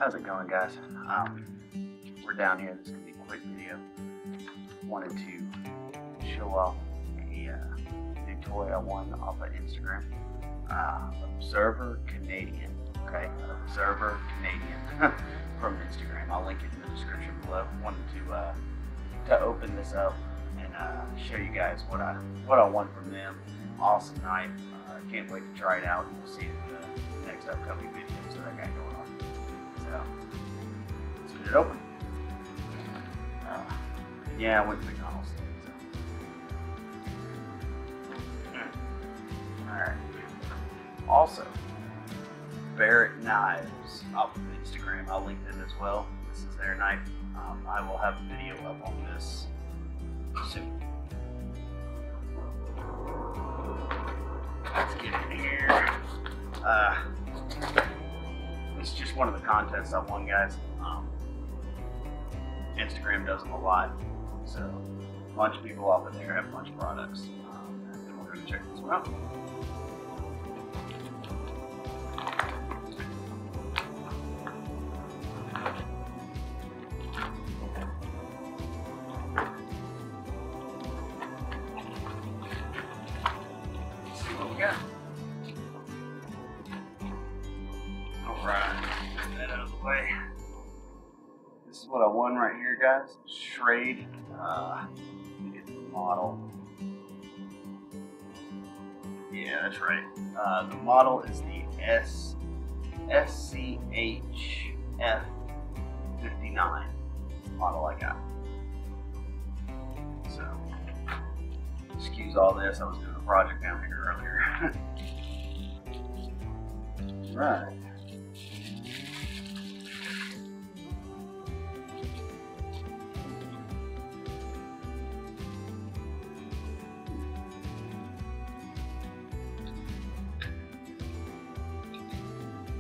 How's it going, guys? We're down here. This is gonna be a quick video. Wanted to show off a new toy I won off of Instagram. Observer Canadian. Okay, Observer Canadian from Instagram. I'll link it in the description below. Wanted to open this up and show you guys what I won from them. Awesome knife. Can't wait to try it out. You'll see it in the next upcoming videos that I got going on. So let's get it open. Yeah, I went to McDonald's. So. Alright. Also, Barrett Knives off of Instagram. I'll link them as well. This is their knife. I will have a video up on this soon. Let's get in here. This is just one of the contests I won, guys. Instagram does them a lot, so a bunch of people off of there have a bunch of products. And we're going to check this one out. Let's see what we got. Alright, get that out of the way. This is what I won right here, guys. Schrade. Let me get the model. Yeah, that's right. The model is the SCHF59 model I got. So, excuse all this. I was doing a project down here earlier. Right.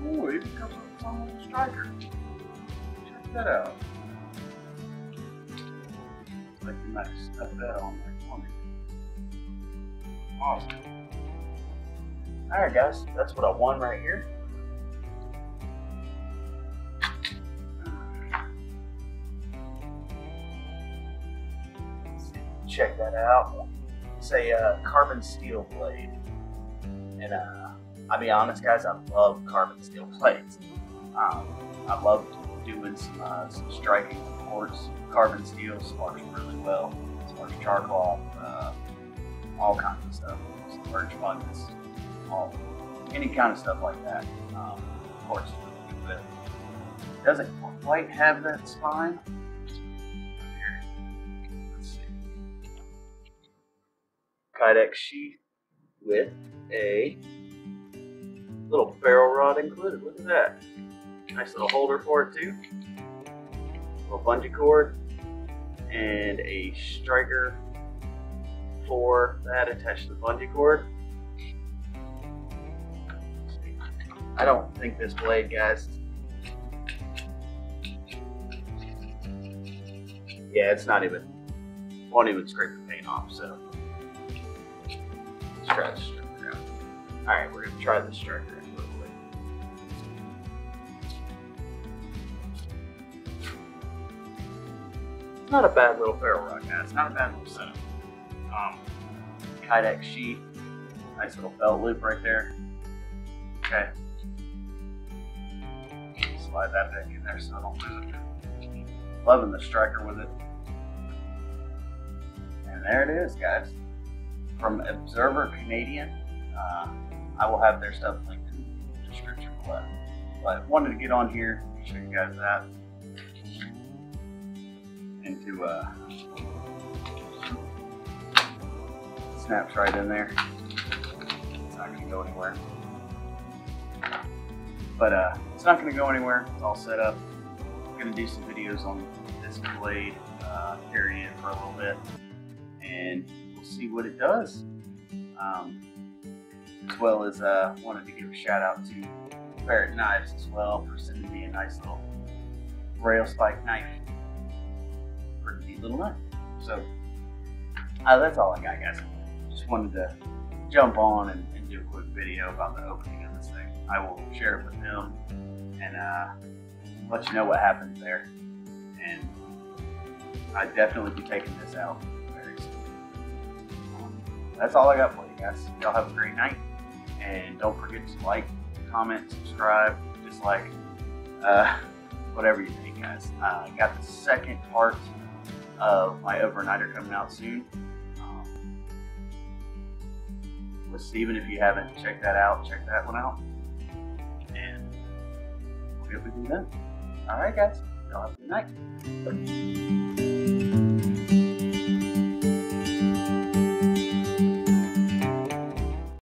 Ooh, it even comes with its own little striker. Check that out. Like a nice stuff that on my corner. Awesome. Alright, guys, that's what I won right here. Check that out. It's a carbon steel blade. And I'll be honest, guys, I love carbon steel blades. I love doing some striking with quartz. Carbon steel sparks really well. Sparks charcoal, all kinds of stuff. Birch fungus, any kind of stuff like that. Quartz is really good with. Doesn't quite have that spine. Here, let's see. Kydex sheath with a little ferrule rod included. Look at that. Nice little holder for it too. Little bungee cord and a striker for that attached to the bungee cord. I don't think this blade, guys. Yeah, it's not even, won't even scrape the paint off, so let's try the striker out. Alright, we're going to try the striker in real quick. It's not a bad little ferrule rod, guys. It's not a bad little setup. Kydex sheath. Nice little belt loop right there. Okay. Slide that back in there so I don't lose it. Loving the striker with it. And there it is, guys. From Observer Canadian. I will have their stuff linked in the description below. But wanted to get on here, show you guys that. And to snaps right in there. It's not going to go anywhere. But it's not going to go anywhere. It's all set up. I'm going to do some videos on this blade, carry it for a little bit, and we'll see what it does. As well as wanted to give a shout out to Barrett Knives as well for sending me a nice little rail spike knife. Pretty neat little knife. So that's all I got, guys. Just wanted to jump on and do a quick video about the opening of this thing. I will share it with them and let you know what happens there. And I'd definitely be taking this out very soon. That's all I got for you guys. Y'all have a great night. And don't forget to like, comment, subscribe, dislike, whatever you think, guys. I got the second part of my overnighter coming out soon. With Steven, if you haven't checked that out, check that one out. And we'll get with you then. Alright guys, y'all have a good night.